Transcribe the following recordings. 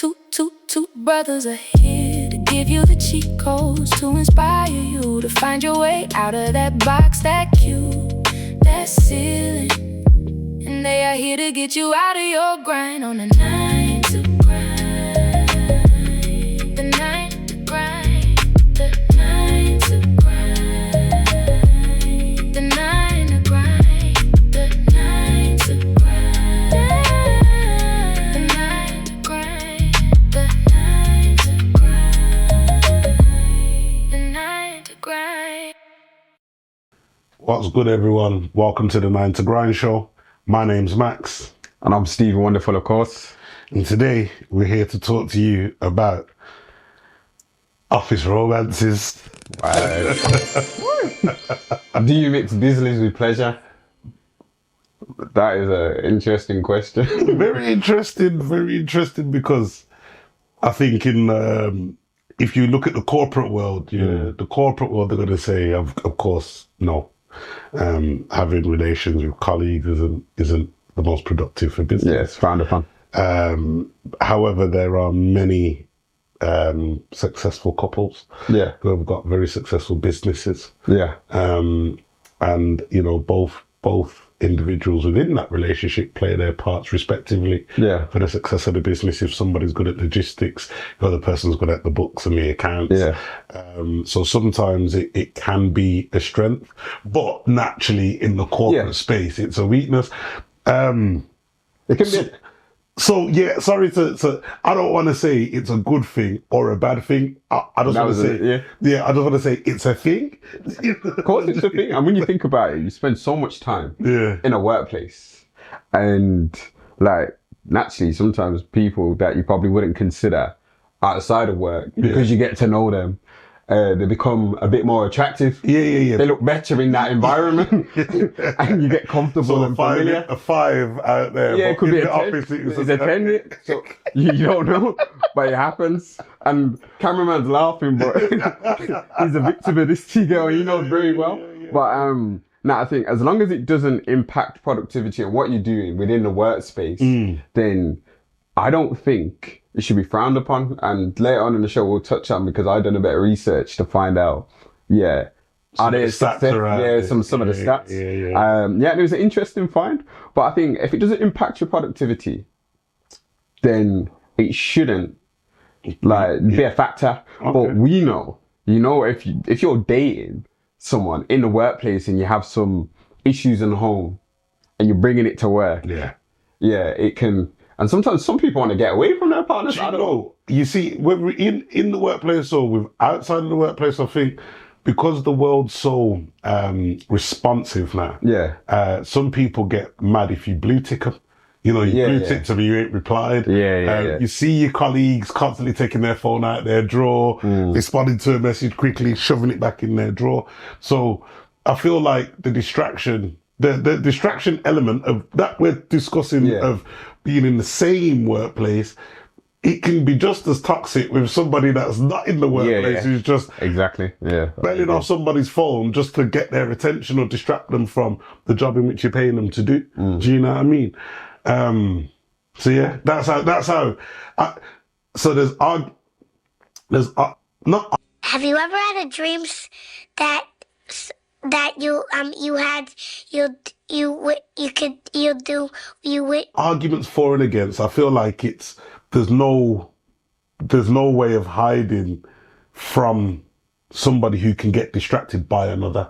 Two brothers are here to give you the cheat codes to inspire you to find your way out of that box, that cube, that ceiling. And they are here to get you out of your grind on the 9 to grind. The 9 to grind. The 9 to grind. The 9 to grind. The 9 to grind. The 9 to grind. The 9 to grind. The 9 to grind. What's good, everyone? Welcome to the 9 to Grind show. My name's Max. And I'm Steve Wonderful, of course. And today we're here to talk to you about office romances. Do you mix business with pleasure? That is an interesting question. Very interesting because I think if you look at the corporate world, the corporate world, they're going to say, of course, no. Having relations with colleagues isn't the most productive for business. Yes, frowned upon. However, there are many successful couples who have got very successful businesses. Yeah. And you know, both individuals within that relationship play their parts respectively for the success of the business. If somebody's good at logistics, the other person's good at the books and the accounts. Yeah. So sometimes it can be a strength, but naturally in the corporate space, it's a weakness. It can be. So yeah, sorry to I don't want to say it's a good thing or a bad thing. I just want to say I just want to say it's a thing. Of course it's a thing. And when you think about it, you spend so much time in a workplace. And like naturally sometimes people that you probably wouldn't consider outside of work, because you get to know them, they become a bit more attractive. Yeah. They look better in that environment, and you get comfortable and familiar. A 5 out there. Yeah, it could be a 10. Office, it's a 10. So you don't know, but it happens. And cameraman's laughing, but he's a victim of this girl. He knows very well. But I think as long as it doesn't impact productivity and what you're doing within the workspace, then I don't think it should be frowned upon. And later on in the show, we'll touch on, because I've done a bit of research to find out, some of the stats. It was an interesting find. But I think if it doesn't impact your productivity, then it shouldn't be a factor. Okay. But we know, if you're dating someone in the workplace and you have some issues in home and you're bringing it to work, it can. And sometimes some people want to get away from their partners. I don't know. You see, when we're in the workplace or with outside of the workplace, I think because the world's so responsive now, some people get mad if you blue tick them. You know, you blue tick them, you ain't replied. You see your colleagues constantly taking their phone out their drawer, responding to a message quickly, shoving it back in their drawer. So I feel like the distraction element of that we're discussing of being in the same workplace, it can be just as toxic with somebody that's not in the workplace who's just belling off somebody's phone just to get their attention or distract them from the job in which you're paying them to do. Do you know what I mean? So that's how. So there's not. Have you ever had a dream that you arguments for and against? I feel like there's no way of hiding from somebody who can get distracted by another.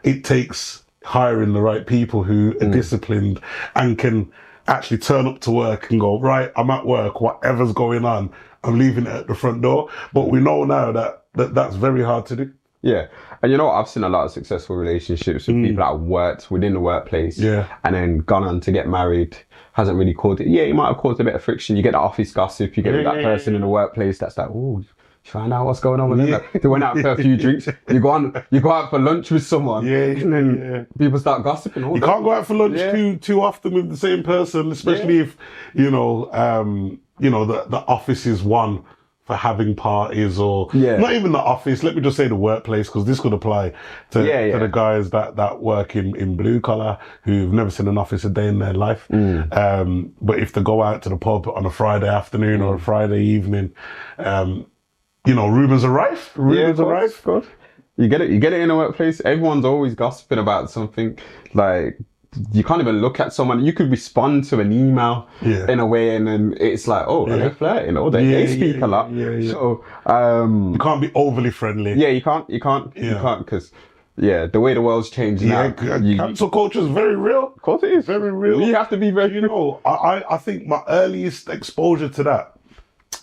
It takes hiring the right people who are disciplined and can actually turn up to work and go, right, I'm at work, whatever's going on, I'm leaving it at the front door. But we know now that's very hard to do. Yeah. And you know what? I've seen a lot of successful relationships with people that have worked within the workplace and then gone on to get married. Hasn't really caused it. Yeah, it might have caused a bit of friction. You get the office gossip. You get that person in the workplace that's like, oh, you find out what's going on with them. Like, they went out for a few drinks. You go out for lunch with someone. And then people start gossiping. You can't go out for lunch too often with the same person, especially if, the office is one for having parties, or not even the office. Let me just say the workplace, because this could apply to the guys that work in blue collar who've never seen an office a day in their life. But if they go out to the pub on a Friday afternoon or a Friday evening, you know, rumors are rife. Rumors are rife. Of course. You get it in a workplace. Everyone's always gossiping about something. Like, you can't even look at someone. You could respond to an email in a way, and then it's like, oh, they're flirting, or they speak a lot. So you can't be overly friendly. Yeah, you can't, because the way the world's changed now. Cancel culture is very real. Of course it is. Very real. You have to be very. You know, I think my earliest exposure to that,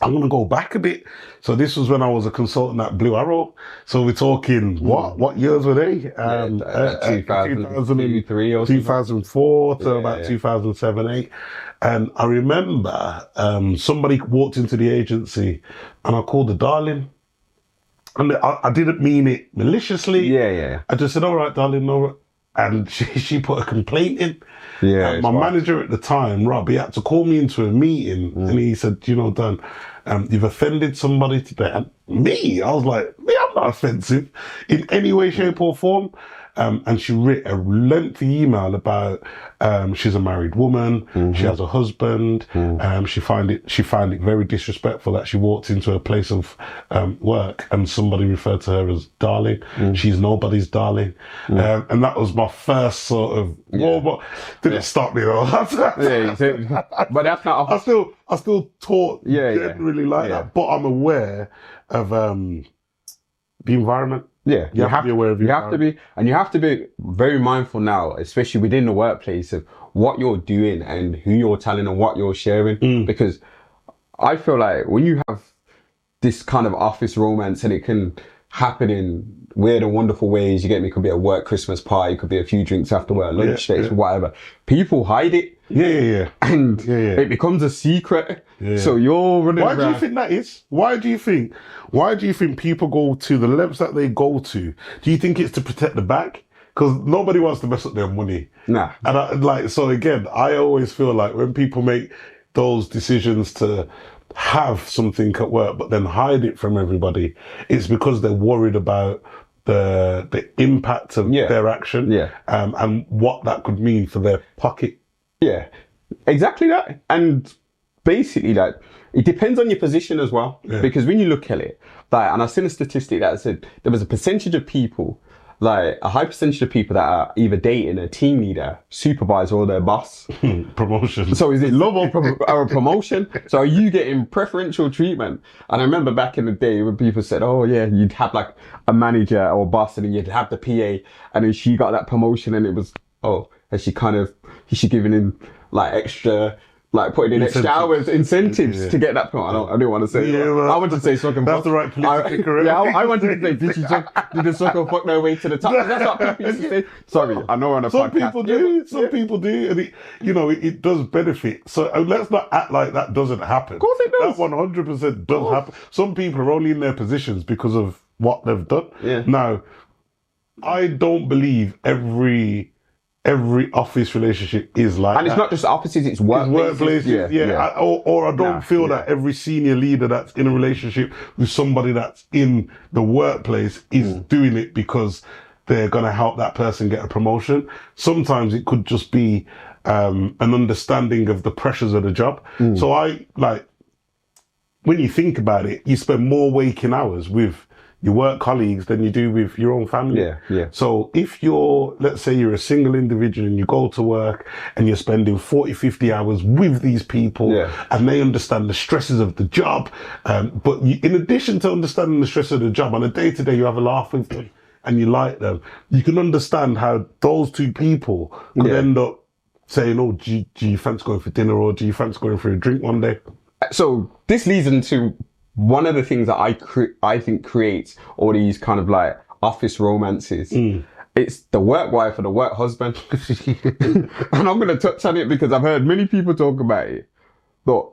I'm going to go back a bit. So this was when I was a consultant at Blue Arrow. So we're talking, what years were they? 2003 or 2004 to about 2007, 8. And I remember somebody walked into the agency and I called her darling. And I didn't mean it maliciously. I just said, all right, darling, no. And she put a complaint in. My manager at the time, Rob, he had to call me into a meeting and he said, you know, Dan, you've offended somebody today. And me, I was like, me, I'm not offensive in any way, shape or form. And she wrote a lengthy email about she's a married woman, she has a husband, she found it very disrespectful that she walked into a place of work and somebody referred to her as darling. She's nobody's darling. And that was my first sort of but didn't stop me though. But that's not I still taught generally like that, but I'm aware of the environment. Yeah, you have to be aware of it. You have to be, and you have to be very mindful now, especially within the workplace, of what you're doing and who you're telling and what you're sharing. Because I feel like when you have this kind of office romance, and it can happen in weird and wonderful ways, you get me, it could be a work Christmas party, it could be a few drinks after work, lunch dates, whatever. People hide it. And it becomes a secret. So you're running around. Why do you think that is? Why do you think people go to the lengths that they go to? Do you think it's to protect the bag? Because nobody wants to mess up their money. Nah. And so again, I always feel like when people make those decisions to have something at work but then hide it from everybody, it's because they're worried about the impact of their action and what that could mean for their pocket. Yeah, exactly that. And basically, like, it depends on your position as well. Because when you look at it, like, and I've seen a statistic that said there was a percentage of people, like a high percentage of people that are either dating a team leader, supervisor, or their boss. Promotion. So is it love or a promotion? So are you getting preferential treatment? And I remember back in the day when people said, oh yeah, you'd have like a manager or a boss, and then you'd have the PA, and then she got that promotion, and it was, is she giving him like extra, like putting in extra hours, incentives to get that promotion? I didn't want to say I wanted to say sucking. That's the right politically correct. I wanted to say, did the sucker fuck their way to the top? That's what people used to say. Sorry, I know we're on a podcast. Some people do, and it does benefit. So let's not act like that doesn't happen. Of course it does. That 100% does happen. Some people are only in their positions because of what they've done. Now, I don't believe every office relationship is like and it's not just offices, it's workplaces. Or I don't feel that every senior leader that's in a relationship with somebody that's in the workplace is doing it because they're going to help that person get a promotion. Sometimes it could just be an understanding of the pressures of the job. So when you think about it, you spend more waking hours with your work colleagues than you do with your own family. So if let's say you're a single individual and you go to work and you're spending 40, 50 hours with these people and they understand the stresses of the job, but in addition to understanding the stress of the job, on a day-to-day you have a laugh with them and you like them, you can understand how those two people could end up saying, oh, do you fancy going for dinner, or do you fancy going for a drink one day? So this leads into one of the things that I think creates all these kind of like office romances. It's the work wife or the work husband. And I'm going to touch on it because I've heard many people talk about it. But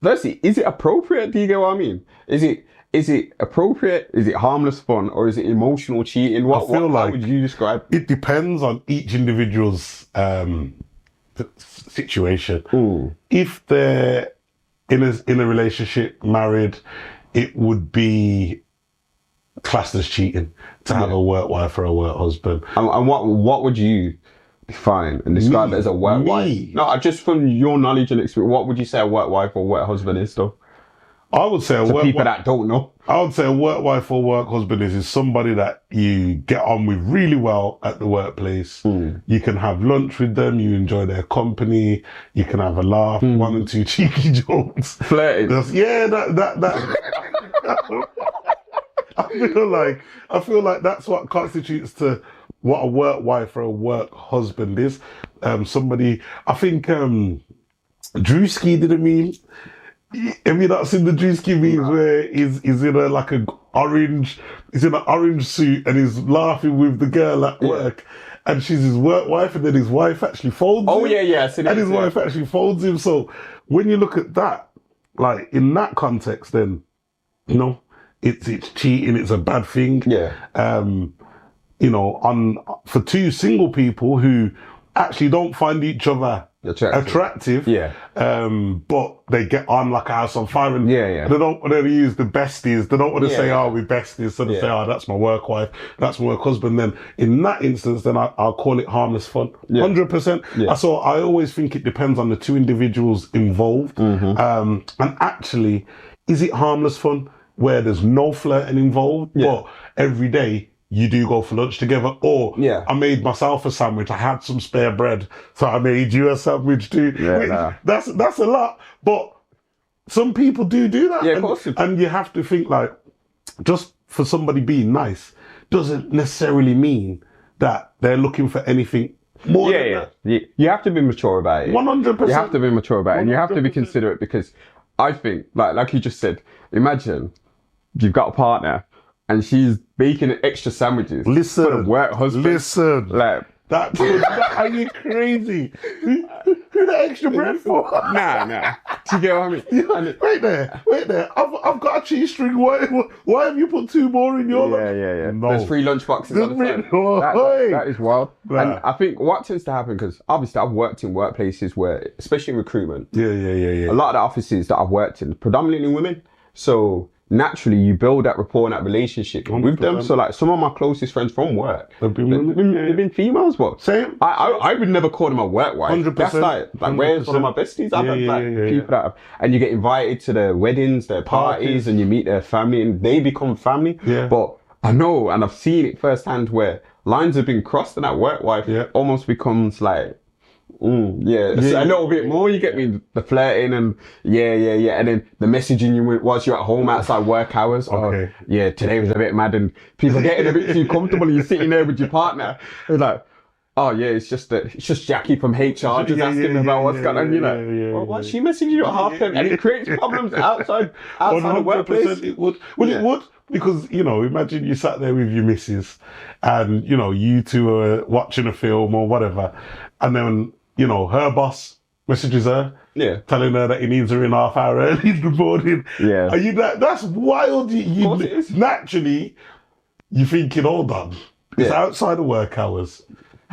firstly, is it appropriate? Do you get what I mean? Is it appropriate? Is it harmless fun? Or is it emotional cheating? How would you describe it? It depends on each individual's situation. If they're in a relationship, married, it would be classed as cheating to have a work wife or a work husband. And what would you define and describe it as a work wife? No, just from your knowledge and experience, what would you say a work wife or work husband is, though? I would say people that don't know. I would say a work wife or work husband is somebody that you get on with really well at the workplace. You can have lunch with them, you enjoy their company, you can have a laugh, one or two cheeky jokes. Flirting. That I feel like that's what constitutes to what a work wife or a work husband is. Somebody, I think Drewski did a meme. Have you not seen the Drewski memes where he's in an orange suit and he's laughing with the girl at work, and she's his work wife, and then his wife actually folds him. Oh yeah. And his wife actually folds him. So when you look at that, like in that context, then you know it's cheating. It's a bad thing. Yeah. For two single people who actually don't find each other attractive, but they get on like a house on fire, and they don't want to use the besties. They don't want to say, "Oh, we're besties." So they say, "Oh, that's my work wife, that's my work husband." Then in that instance, then I'll call it harmless fun, 100%. So I always think it depends on the two individuals involved, and actually, is it harmless fun where there's no flirting involved, but every day you do go for lunch together, or I made myself a sandwich, I had some spare bread, so I made you a sandwich too. That's a lot, but some people do that. Yeah, of course. And you have to think like, just for somebody being nice doesn't necessarily mean that they're looking for anything more than that. You have to be mature about it. 100%. You have to be mature about it, and you have to be considerate, because I think, like you just said, imagine you've got a partner and she's baking extra sandwiches. Listen, for the work husband. Listen, like are you crazy? Who that extra bread for? Nah. Do you get what I mean? Wait there. I've got a cheese string. Why have you put two more in your lunch? Yeah. No. There's 3 lunch boxes on the side. That is wild. Nah. And I think what tends to happen, because obviously I've worked in workplaces where, especially in recruitment, a lot of the offices that I've worked in, predominantly women. So naturally, you build that rapport and that relationship 100%. With them. So, like, some of my closest friends from work, they've been females, but same. I would never call them a work wife. 100%. That's like where's one of my besties? I've had people that have, and you get invited to their weddings, their parties, and you meet their family, and they become family. Yeah. But I know, and I've seen it firsthand, where lines have been crossed, and that work wife almost becomes like, a little bit more. You get me, the flirting and and then the messaging you whilst you're at home outside work hours. Okay. Today was a bit mad, and people getting a bit too comfortable. And you're sitting there with your partner. It's like, it's just Jackie from HR just asking about what's going on. You're like, why she messaging you at half time? And it creates problems outside the workplace. It would. It would. Because, imagine you sat there with your missus and, you two are watching a film or whatever, and then, her boss messages her, telling her that he needs her in half hour early in the morning. Yeah. Are you that's wild. Of course it is. Naturally, you're thinking, hold on, it's outside of work hours.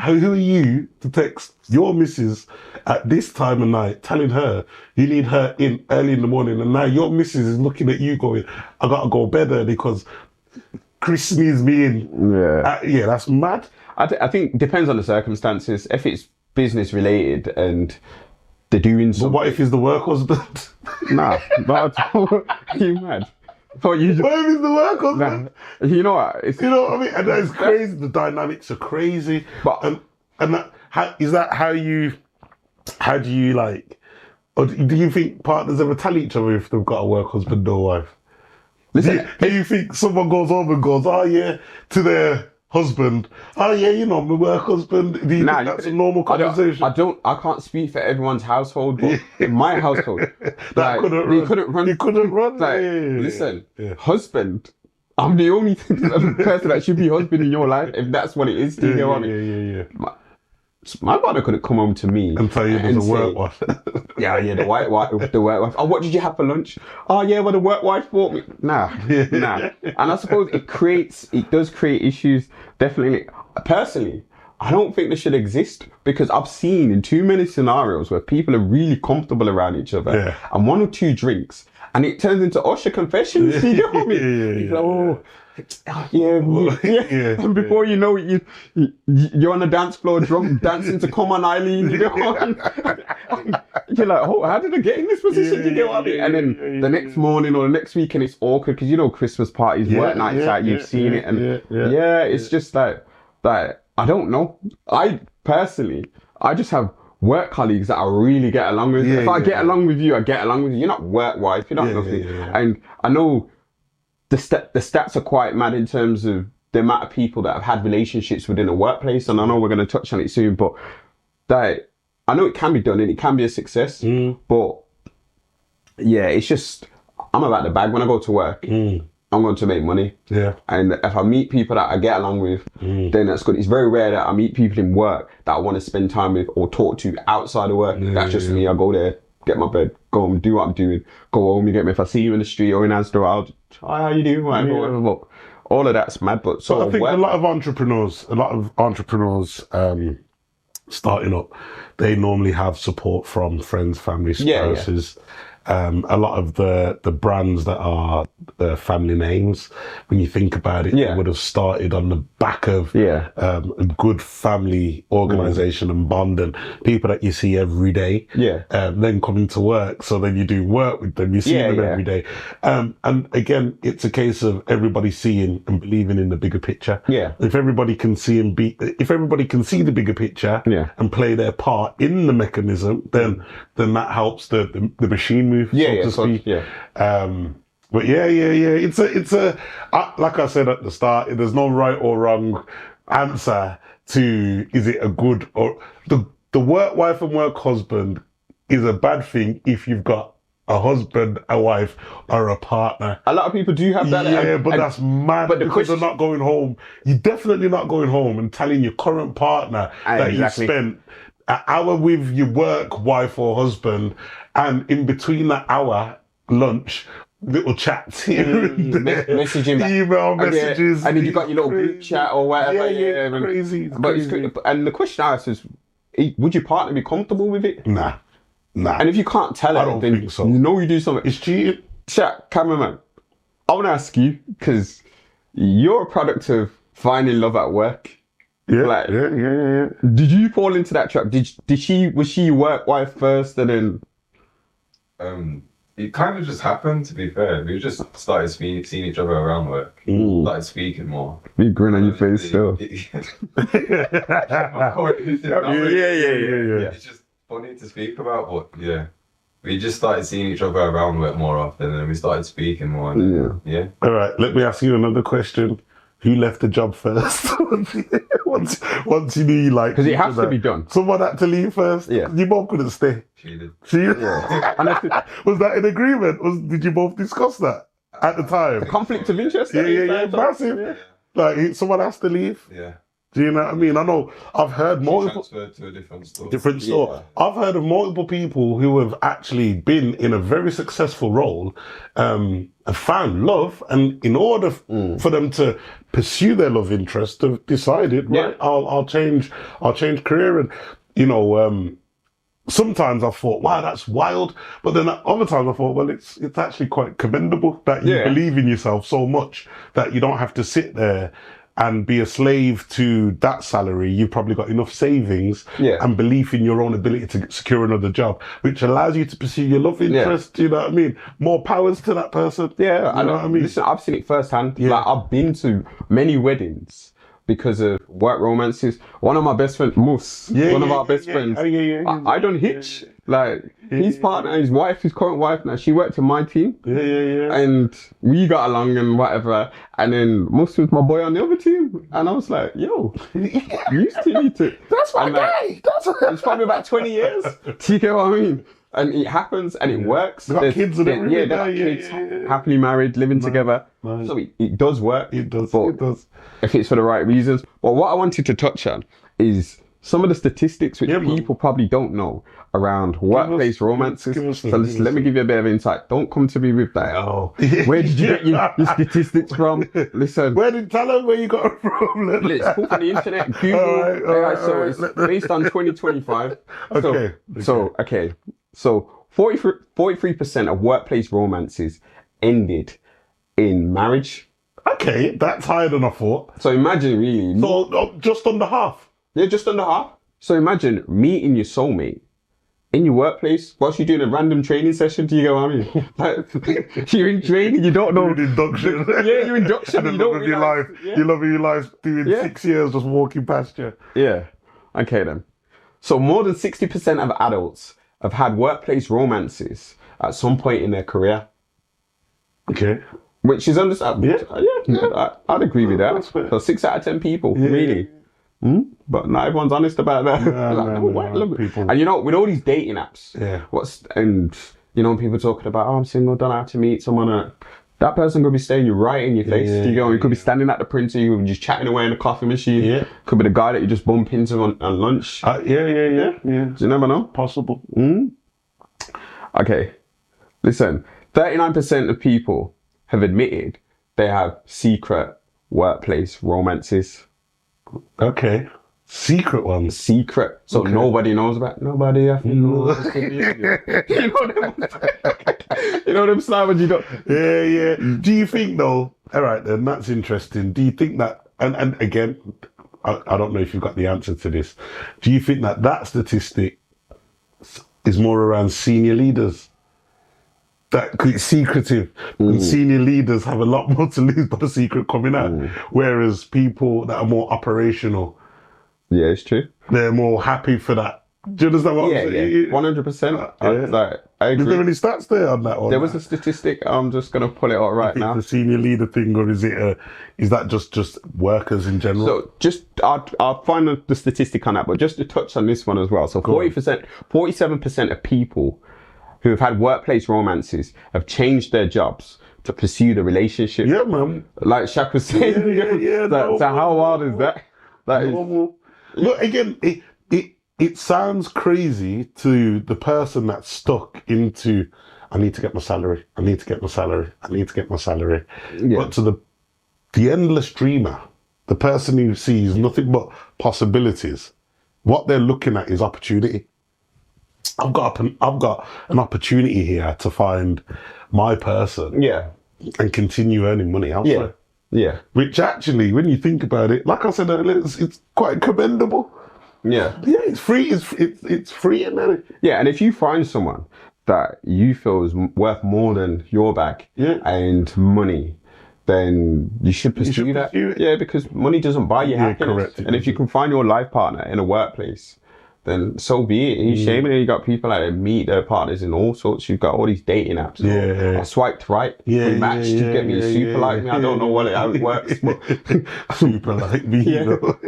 Who are you to text your missus at this time of night, telling her you need her in early in the morning, and now your missus is looking at you going, I gotta go bed early because Chris needs me in. Yeah, that's mad. I think it depends on the circumstances. If it's business related and they're doing something. But what if he's the work husband? Nah, not at all. Are you mad? What if he's the work husband? Nah. You know what? You know what I mean? And that is crazy. The dynamics are crazy. But how do you like, or do you think partners ever tell each other if they've got a work husband or wife? Listen, do you think someone goes home and goes, to their husband, my work husband? Do you think that's a normal conversation? I can't speak for everyone's household, but in my household, you couldn't run. Listen, husband, I'm the only person that should be husband in your life, if that's what it is. Do you know what I mean? My partner couldn't come home to me and tell you there's a work wife. The work wife. Oh, what did you have for lunch? Oh yeah, well the work wife bought me. Nah. And I suppose it does create issues. Definitely. Personally, I don't think they should exist, because I've seen in too many scenarios where people are really comfortable around each other and 1 or 2 drinks and it turns into Usher confessions. You know what I mean? He's like, yeah. And before you know it, you're on the dance floor, drunk, dancing to "Come On Eileen." You know what I mean? You're like, oh, how did I get in this position? You know what I mean? And then the next morning or the next weekend, it's awkward because you know Christmas parties, work nights out. You've seen it, and it's just like I don't know. I personally, I just have work colleagues that I really get along with. If I get along with you, I get along with you. You're not work wife. You're not nothing. And I know. The stats are quite mad in terms of the amount of people that have had relationships within a workplace, and I know we're going to touch on it soon, but that I know it can be done and it can be a success, but yeah, it's just, I'm about the bag when I go to work. I'm going to make money. Yeah. And if I meet people that I get along with, then that's good. It's very rare that I meet people in work that I want to spend time with or talk to outside of work. That's just me. I go there, get my bed, go home, do what I'm doing, go home, you get me. If I see you in the street or in Asda, I'll, hi, how you doing? Whatever. All of that's mad, but so I think a lot of entrepreneurs starting up, they normally have support from friends, family, spouses. A lot of the brands that are the family names, when you think about it, they would have started on the back of a good family organisation and bond, and people that you see every day, then coming to work. So then you do work with them, you see them every day. And again, it's a case of everybody seeing and believing in the bigger picture. If everybody can see if everybody can see the bigger picture and play their part in the mechanism, then that helps the machine move. So to speak. But it's like I said at the start, there's no right or wrong answer to is it a good or the work wife and work husband is a bad thing if you've got a husband, a wife, or a partner. A lot of people do have that. But that's mad because they're not going home. You're definitely not going home and telling your current partner that you spent an hour with your work wife or husband, and in between that hour, lunch, little chats here and there, messaging, email messages, and then you got your little group chat or whatever. Crazy. And the question I asked is, would your partner be comfortable with it? Nah. And if you can't tell her, then think so. You know you do something. It's cheating. Chat, cameraman. I want to ask you because you're a product of finding love at work. Yeah. Did you fall into that trap? Was she work wife first and then? It kind of just happened, to be fair. We just started seeing each other around work. Started speaking more. You grin on your face still. It's just funny to speak about, but we just started seeing each other around work more often, and we started speaking more. And, All right, let me ask you another question. Who left the job first? once you knew you liked it. Because it has to be done. Someone had to leave first. Yeah. You both couldn't stay. She did. Was that an agreement? Did you both discuss that at the time? Conflict of interest? Massive. Yeah. Like, someone has to leave. Yeah. Do you know what I mean? I know I've heard multiple... transferred to a different store. Different store. Yeah. I've heard of multiple people who have actually been in a very successful role, have found love, and in order for them to pursue their love interest, have decided, right, I'll change career. And, you know, sometimes I thought, wow, that's wild. But then other times I thought, well, it's actually quite commendable that you believe in yourself so much that you don't have to sit there and be a slave to that salary. You've probably got enough savings and belief in your own ability to secure another job, which allows you to pursue your love interest. Do you know what I mean? More powers to that person. Yeah, you know what I mean? Listen, I've seen it firsthand. Like, I've been to many weddings because of work romances. One of my best friends, Moose, one of our best friends, I done Hitch. Like, his partner, his wife, his current wife now, she worked in my team. And we got along and whatever. And then Moose was my boy on the other team. And I was like, yo, you still need to. That's my guy. It's probably about 20 years. Do you get what I mean? And it happens and it works. They got kids and everything. Yeah, they got kids, happily married, living together. Nice. So it does work. It does. If it's for the right reasons. Well, what I wanted to touch on is some of the statistics which people probably don't know around workplace romances. So let me give you a bit of insight. Don't come to me with that. Oh, where did you get your statistics from? Listen. Tell them where you got it from. Let's put on the internet, Google. All right, so it's based on 2025. Okay. So 43% of workplace romances ended in marriage. Okay, that's higher than I thought. So imagine really. So just under half. Yeah, just under half. So imagine meeting your soulmate in your workplace whilst you're doing a random training session. Do you get what I mean? Like, you're in training, you don't know. You're in induction. Yeah, you're induction. And You the don't love of your realize, life. yeah. You love of your life doing Yeah. 6 years just walking past you. Yeah. Okay then. So more than 60% of adults have had workplace romances at some point in their career. Okay. Which is understandable. Yeah. I'd agree with that. That's fair. So 6 out of 10 people, really. But not everyone's honest about that. People. And you know, with all these dating apps, and you know, people talking about, oh, I'm single, don't have to meet someone. That person could be staring you right in your face. Yeah, Do you go? You could be standing at the printer, you could be just chatting away in the coffee machine. Yeah. Could be the guy that you just bump into on lunch. Yeah. Do you never know? Possible. Okay, listen. 39% of people have admitted they have secret workplace romances. Okay. Secret ones. Secret. So nobody knows about. Nobody I think knows. You know them style when you don't. Yeah. Do you think though? All right, then that's interesting. Do you think that? And again, I don't know if you've got the answer to this. Do you think that statistic is more around senior leaders? That it's secretive, and senior leaders have a lot more to lose by the secret coming out, whereas people that are more operational, Yeah, it's true. they're more happy for that. Do you understand what I'm saying? 100%. I Is agree. there any stats there on that? Or There was a statistic. I'm just gonna pull it out right Is it now. the senior leader thing, or is it? Is that just workers in general? So just I'll find the statistic on that, but just to touch on this one as well. So 47% of people who have had workplace romances have changed their jobs to pursue the relationship. Yeah, man. Like Shaq was saying. So how hard is that? That is, Look, again, it sounds crazy to the person that's stuck into, I need to get my salary, I need to get my salary, I need to get my salary. Yeah. But to the endless dreamer, the person who sees nothing but possibilities, what they're looking at is opportunity. I've got an opportunity here to find my person, and continue earning money elsewhere. Yeah. Which actually, when you think about it, like I said earlier, it's quite commendable. Yeah. Yeah, it's free. It's free, isn't it? Yeah, and if you find someone that you feel is worth more than your bag and money, then you should pursue that. Yeah, because money doesn't buy you happiness. Correct. And if you can find your life partner in a workplace, then so be it. He's shaming it. You got people out there meet their partners in all sorts. You've got all these dating apps. I swiped right. We matched. You get me super like me. I don't know how it works. But super like me. You know?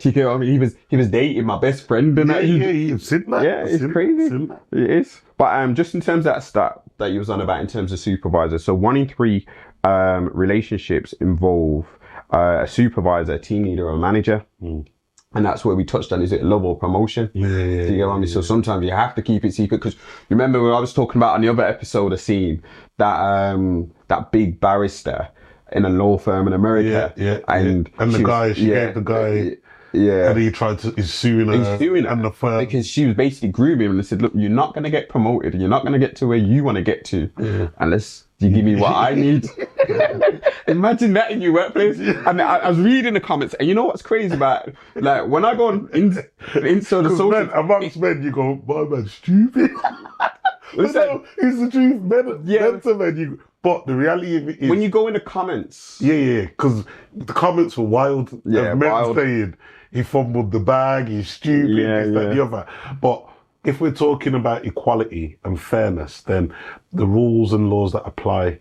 Do you get what I mean? He was dating my best friend and that. You've seen that. Yeah, it's crazy. It is. But just in terms of that stat that you was on about in terms of supervisors, so 1 in 3 relationships involve a supervisor, a team leader, or a manager. And that's where we touched on, is it love or promotion? Do you get what I mean? So sometimes you have to keep it secret, because remember when I was talking about on the other episode, a scene that big barrister in a law firm in America. And the guy, she gave the guy. And he tried to, he's suing her. And the firm. Because she was basically grooming him and said, look, you're not going to get promoted. You're not going to get to where you want to get to unless you give me what I need. Imagine that in your workplace. And I was reading the comments, and you know what's crazy about it? Like, when I go on the social... amongst men, you go, my man's stupid. No, it's the truth. Men to men, but the reality of it is... When you go in the comments... because the comments were wild. Men saying, he fumbled the bag, he's stupid, this, that, the other. But if we're talking about equality and fairness, then the rules and laws that apply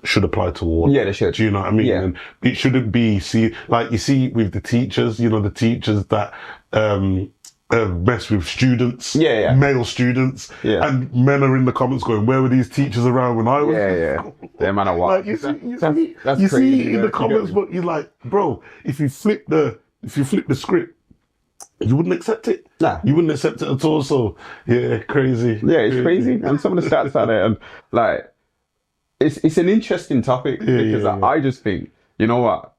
should apply to all. Yeah, they should. Do you know what I mean? And it shouldn't be, like you see with the teachers, the teachers that mess with students, male students, and men are in the comments going, where were these teachers around when I was in school? They man are what? Like, you see in the comments, but you're like, bro, if you flip the script, you wouldn't accept it. Nah. You wouldn't accept it at all. So, crazy. Yeah, it's crazy. And some of the stats out there, and like, it's an interesting topic because I just think, you know what?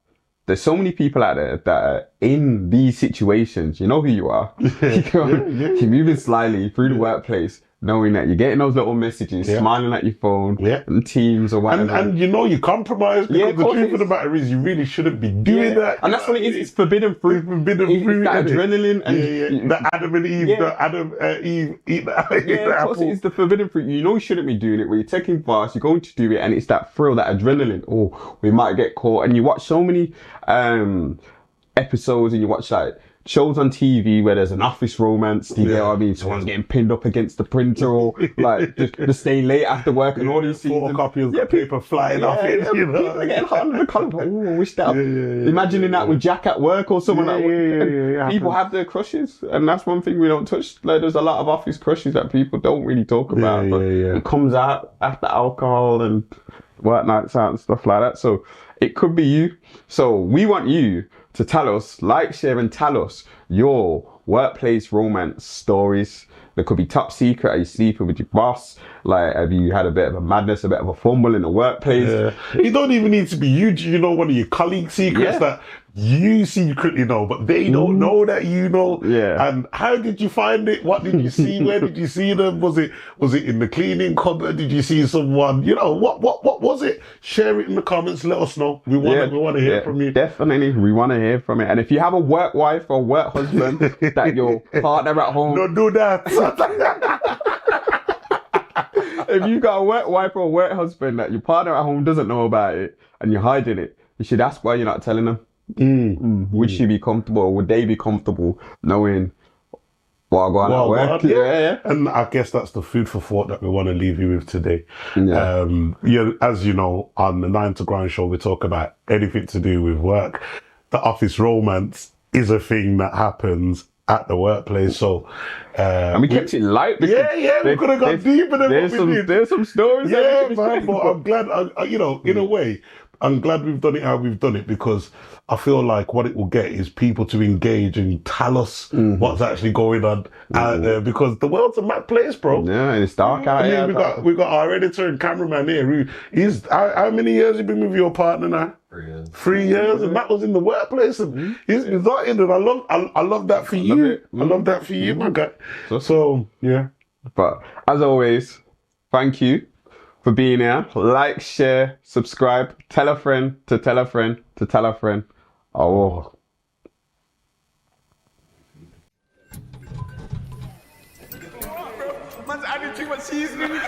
There's so many people out there that are in these situations. You know who you are. You're moving slyly through the workplace. knowing that you're getting those little messages, smiling at your phone, and Teams or whatever. And you know you compromise because the truth of the matter is you really shouldn't be doing that. And that's what it is. It's forbidden fruit. It's forbidden fruit. That adrenaline. And the Adam and Eve. The Adam Eve eat the apple. It's the forbidden fruit. You know you shouldn't be doing it. When you're taking fast, you're going to do it, and it's that thrill, that adrenaline. Oh, we might get caught. And you watch so many episodes, and you watch like shows on TV where there's an office romance, you know what I mean? Someone's getting pinned up against the printer, or like just staying late after work, and all these things. Photocopiers of paper flying off it, you know. People are getting hot under the collar. Oh, I wish that. Imagining that with Jack at work or someone people have their crushes, and that's one thing we don't touch. Like, there's a lot of office crushes that people don't really talk about, but it comes out after alcohol and work nights out and stuff like that. So it could be you. So we want you to tell us, like, share, and tell us your workplace romance stories. They could be top secret. Are you sleeping with your boss? Like, have you had a bit of a madness, a bit of a fumble in the workplace? It don't even need to be you. Do you know one of your colleagues' secrets that you secretly know, but they don't know that you know? And how did you find it? What did you see? Where did you see them? Was it in the cleaning cupboard? Did you see someone? You know, what was it? Share it in the comments. Let us know. We want to hear from you. Definitely, we want to hear from it. And if you have a work wife or work husband that your partner at home, don't do that. If you got a work wife or work husband that your partner at home doesn't know about it and you're hiding it, you should ask why you're not telling them. Would she be comfortable, or would they be comfortable knowing what I go on at work? And I guess that's the food for thought that we want to leave you with today. As you know, on the 9 to Grind show, we talk about anything to do with work. The office romance is a thing that happens at the workplace. So and we kept it light. We could have gone deeper than what we did. There's some stories. Man, but I'm glad, in a way, I'm glad we've done it how we've done it, because I feel like what it will get is people to engage and tell us what's actually going on out there, because the world's a mad place, bro. Yeah, it's dark out here. We got our editor and cameraman here. How many years have you been with your partner now? 3 years. 3 years, and that was in the workplace, and he's started, and I love that for you. I love that for you, my guy. So yeah. But as always, thank you for being here. Like, share, subscribe, tell a friend to tell a friend to tell a friend. Oh. Man's adding too much seasoning.